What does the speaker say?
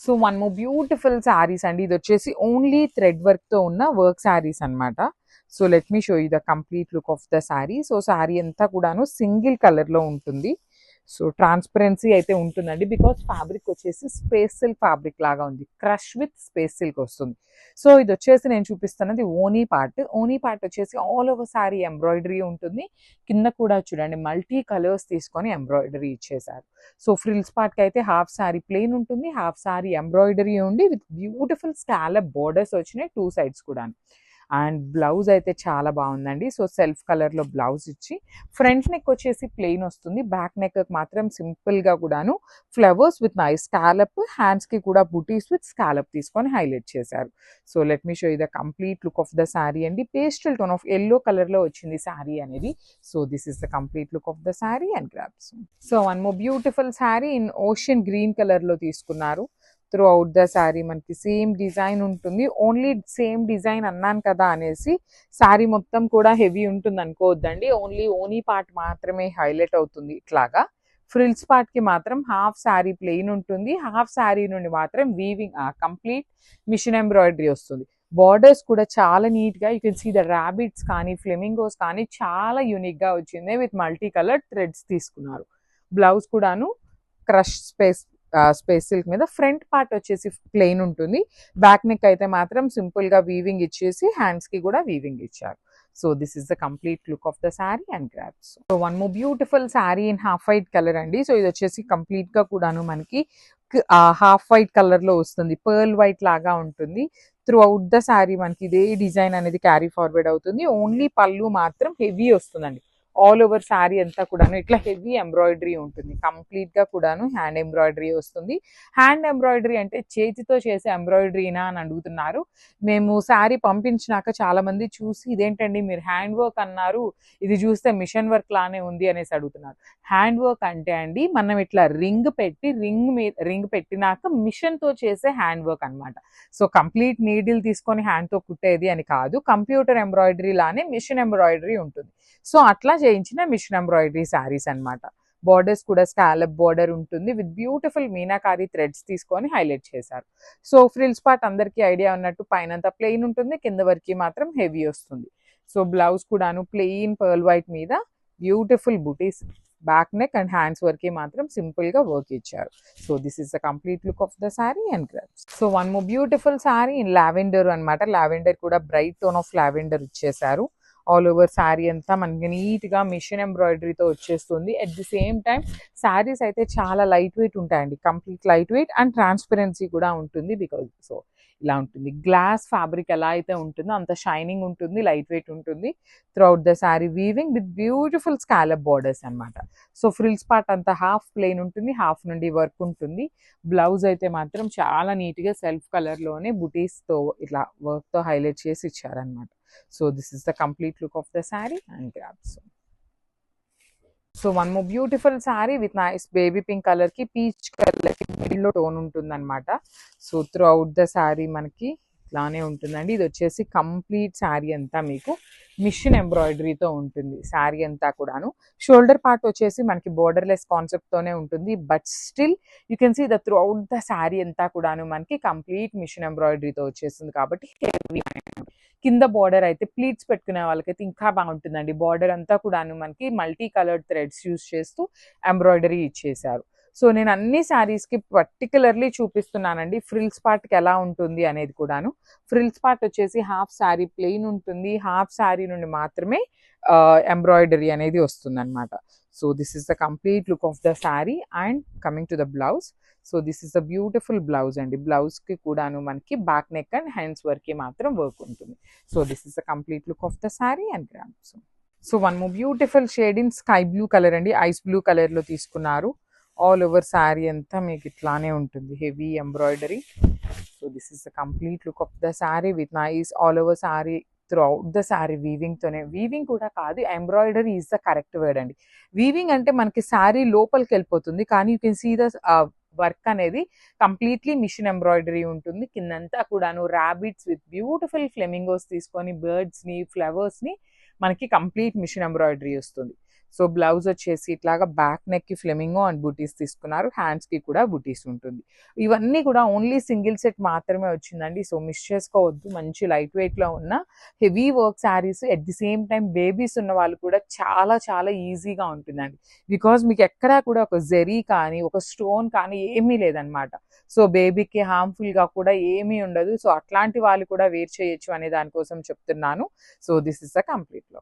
So one more beautiful saris అండి. ఇది వచ్చేసి ఓన్లీ థ్రెడ్ వర్క్ తో ఉన్న వర్క్ శారీస్ అన్నమాట. So let me show you the complete look of the sari. So sari అంతా కూడాను సింగిల్ కలర్ లో ఉంటుంది. సో ట్రాన్స్పరెన్సీ అయితే ఉంటుందండి, బికాస్ ఫ్యాబ్రిక్ వచ్చేసి స్పేస్ సిల్క్ ఫ్యాబ్రిక్ లాగా ఉంది, క్రష్ విత్ స్పేస్ సిల్క్ వస్తుంది. సో ఇది వచ్చేసి నేను చూపిస్తున్నది ఓనీ పార్ట్. ఓనీ పార్ట్ వచ్చేసి ఆల్ ఓవర్ శారీ ఎంబ్రాయిడరీ ఉంటుంది. కింద కూడా చూడండి మల్టీ కలర్స్ తీసుకొని ఎంబ్రాయిడరీ ఇచ్చేసారు. సో ఫ్రిల్స్ పార్ట్ కి అయితే హాఫ్ శారీ ప్లెయిన్ ఉంటుంది, హాఫ్ శారీ ఎంబ్రాయిడరీ ఉండి విత్ బ్యూటిఫుల్ స్కాలప్ బోర్డర్స్ వచ్చినాయి టూ సైడ్స్ కూడా. అండ్ బ్లౌజ్ అయితే చాలా బాగుందండి. సో సెల్ఫ్ కలర్ లో బ్లౌజ్ ఇచ్చి ఫ్రంట్ నెక్ వచ్చేసి ప్లెయిన్ వస్తుంది, బ్యాక్ నెక్ మాత్రం సింపుల్ గా కూడాను flowers with nice scallop, hands కి కూడా బుటీస్ విత్ స్కాలప్ తీసుకొని హైలైట్ చేశారు. So let me show you the complete look of the sari అండి. Pastel tone of yellow colour లో వచ్చింది శారీ అనేది. So this is the complete look of the sari and grabs. So one more beautiful sari in ocean green colour లో తీసుకున్నారు. Through out the sari మనకి same design ఉంటుంది. Only same design అన్నాను కదా అనేసి శారీ మొత్తం కూడా హెవీ ఉంటుంది అనుకోవద్దండి. ఓనీ పార్ట్ మాత్రమే హైలైట్ అవుతుంది ఇట్లాగా. ఫ్రిల్స్ పార్ట్ కి మాత్రం హాఫ్ శారీ ప్లెయిన్ ఉంటుంది, హాఫ్ శారీ నుండి మాత్రం వీవింగ్ కంప్లీట్ మిషన్ ఎంబ్రాయిడరీ వస్తుంది. బార్డర్స్ కూడా చాలా నీట్ గా you can see the rabbits కానీ ఫ్లెమింగోస్ కానీ చాలా యూనిక్ గా వచ్చింది విత్ మల్టీ కలర్ థ్రెడ్స్ తీసుకున్నారు. బ్లౌజ్ కూడాను క్రష్ స్పేస్ సిల్క్ మీద. ఫ్రంట్ పార్ట్ వచ్చేసి ప్లెయిన్ ఉంటుంది, బ్యాక్ నెక్ అయితే మాత్రం సింపుల్ గా వీవింగ్ ఇచ్చేసి హ్యాండ్స్ కి కూడా వీవింగ్ ఇచ్చారు. So this is the complete look of the sari and grabs. So one more beautiful sari in half white colour అండి. సో ఇది వచ్చేసి కంప్లీట్ గా కూడాను మనకి హాఫ్ వైట్ కలర్ లో వస్తుంది, పర్ల్ వైట్ లాగా ఉంటుంది. త్రూ అవుట్ ద శారీ మనకి ఇదే డిజైన్ అనేది క్యారీ ఫార్వర్డ్ అవుతుంది. ఓన్లీ పళ్ళు మాత్రం హెవీ వస్తుందండి. ఆల్ ఓవర్ శారీ అంతా కూడాను ఇట్లా హెవీ ఎంబ్రాయిడరీ ఉంటుంది. కంప్లీట్ గా కూడాను హ్యాండ్ ఎంబ్రాయిడరీ వస్తుంది. హ్యాండ్ ఎంబ్రాయిడరీ అంటే చేతితో చేసే ఎంబ్రాయిడరీనా అని అడుగుతున్నారు. మేము శారీ పంపించినాక చాలా మంది చూసి ఇదేంటండి మీరు హ్యాండ్ వర్క్ అన్నారు, ఇది చూస్తే మిషన్ వర్క్ లానే ఉంది అనేసి అడుగుతున్నారు. హ్యాండ్ వర్క్ అంటే అండి మనం ఇట్లా రింగ్ పెట్టినాక మిషన్ తో చేసే హ్యాండ్ వర్క్ అన్నమాట. సో కంప్లీట్ నీడిల్ తీసుకొని హ్యాండ్ తో కుట్టేది అని కాదు, కంప్యూటర్ ఎంబ్రాయిడరీ లానే మిషన్ ఎంబ్రాయిడరీ ఉంటుంది. సో అట్లా చేయించిన మిషన్ ఎంబ్రాయిడరీ శారీస్ అన్నమాట. బార్డర్స్ కూడా స్కాలప్ బార్డర్ ఉంటుంది విత్ బ్యూటిఫుల్ మీనాకారి థ్రెడ్స్ తీసుకొని హైలైట్ చేశారు. సో ఫ్రిల్స్ పార్ట్ అందరికీ ఐడియా ఉన్నట్టు పైనంతా ప్లెయిన్ ఉంటుంది, కింద వరకు మాత్రం హెవీ వస్తుంది. సో బ్లౌజ్ కూడాను ప్లెయిన్ పర్ల్ వైట్ మీద beautiful buttis, back neck and hands వరకు మాత్రం సింపుల్ గా వర్క్ ఇచ్చారు. So this is the complete look of the sari and grabs. So one more beautiful sari in lavender అన్నమాట. లావెండర్ కూడా bright tone of lavender ఇచ్చేసారు. All over sari అంతా మనకి neat గా మిషన్ ఎంబ్రాయిడరీతో వచ్చేస్తుంది. At the same time saris అయితే చాలా లైట్ వెయిట్ ఉంటాయండి, complete light weight and transparency కూడా ఉంటుంది. బికాజ్ సో ఇలా ఉంటుంది, గ్లాస్ ఫ్యాబ్రిక్ ఎలా అయితే ఉంటుందో అంత షైనింగ్ ఉంటుంది, లైట్ వెయిట్ ఉంటుంది. Through out the sari weaving with beautiful scallop borders అన్నమాట. సో ఫ్రిల్స్ పార్ట్ అంతా హాఫ్ ప్లెయిన్ ఉంటుంది, హాఫ్ నుండి వర్క్ ఉంటుంది. బ్లౌజ్ అయితే మాత్రం చాలా నీట్ గా సెల్ఫ్ కలర్ లోనే బుటీస్ తో ఇట్లా వర్క్ తో హైలైట్ చేసి ఇచ్చారనమాట. So this is the complete look of the saree and grabs. So one more beautiful saree with nice baby pink color ki peach color ki middle lo tone untundannamata. So throughout the saree manaki ఇట్లానే ఉంటుందండి. ఇది వచ్చేసి complete sari అంతా మీకు machine ఎంబ్రాయిడరీతో ఉంటుంది. శారీ అంతా కూడాను shoulder part వచ్చేసి మనకి బోర్డర్లెస్ కాన్సెప్ట్ తోనే ఉంటుంది, but still you can see the through out the sari అంతా కూడాను మనకి కంప్లీట్ మిషన్ ఎంబ్రాయిడరీతో వచ్చేస్తుంది. కాబట్టి కింద బార్డర్ అయితే ప్లీట్స్ పెట్టుకునే వాళ్ళకైతే ఇంకా బాగుంటుందండి. బార్డర్ అంతా కూడాను మనకి మల్టీ కలర్డ్ థ్రెడ్స్ యూస్ చేస్తూ ఎంబ్రాయిడరీ ఇచ్చేసారు. సో నేను అన్ని శారీస్కి పర్టికులర్లీ చూపిస్తున్నానండి ఫ్రిల్స్ పార్ట్కి ఎలా ఉంటుంది అనేది కూడాను. ఫ్రిల్స్ పార్ట్ వచ్చేసి హాఫ్ శారీ ప్లెయిన్ ఉంటుంది, హాఫ్ శారీ నుండి మాత్రమే ఎంబ్రాయిడరీ అనేది వస్తుంది అనమాట. So this is the complete look of the sari and coming to the blouse. So this is the beautiful blouse అండి. బ్లౌజ్కి కూడాను మనకి బ్యాక్ నెక్ అండ్ హ్యాండ్స్ వరకు మాత్రం వర్క్ ఉంటుంది. So this is the complete look of the sari and grams. So one more beautiful shade in sky blue colour అండి, ice blue కలర్లో తీసుకున్నారు. ఆల్ ఓవర్ శారీ అంతా మీకు ఇట్లానే ఉంటుంది, heavy embroidery. So this is the complete look of the sari with nice all over sari through out the sari వీవింగ్తోనే. Weaving కూడా కాదు, embroidery is the correct word అండి. వీవింగ్ అంటే మనకి శారీ లోపలికి వెళ్ళిపోతుంది, కానీ you can see the work అనేది కంప్లీట్లీ మిషన్ ఎంబ్రాయిడరీ ఉంటుంది. కిందంతా కూడాను ర్యాబిట్స్ విత్ బ్యూటిఫుల్ ఫ్లెమింగోస్ తీసుకొని బర్డ్స్ని ఫ్లవర్స్ని మనకి కంప్లీట్ మిషన్ ఎంబ్రాయిడరీ వస్తుంది. సో బ్లౌజ్ వచ్చేసి ఇట్లాగా బ్యాక్ నెక్ కి ఫ్లెమింగో అండ్ బూటీస్ తీసుకున్నారు, హ్యాండ్స్ కి కూడా బూటీస్ ఉంటుంది. ఇవన్నీ కూడా ఓన్లీ సింగిల్ సెట్ మాత్రమే వచ్చిందండి. సో మిస్ చేసుకోవద్దు. మంచి లైట్ వెయిట్ లో ఉన్న heavy work saris, at the same time babies ఉన్న వాళ్ళు కూడా చాలా చాలా ఈజీగా ఉంటుందండి. బికాజ్ మీకు ఎక్కడా కూడా ఒక జెరీ కానీ ఒక స్టోన్ కానీ ఏమీ లేదనమాట. సో బేబీకి హార్మ్ఫుల్ గా కూడా ఏమీ ఉండదు. సో అట్లాంటి వాళ్ళు కూడా వేర్ చేయొచ్చు అనే దానికోసం చెప్తున్నాను. So this is the complete లో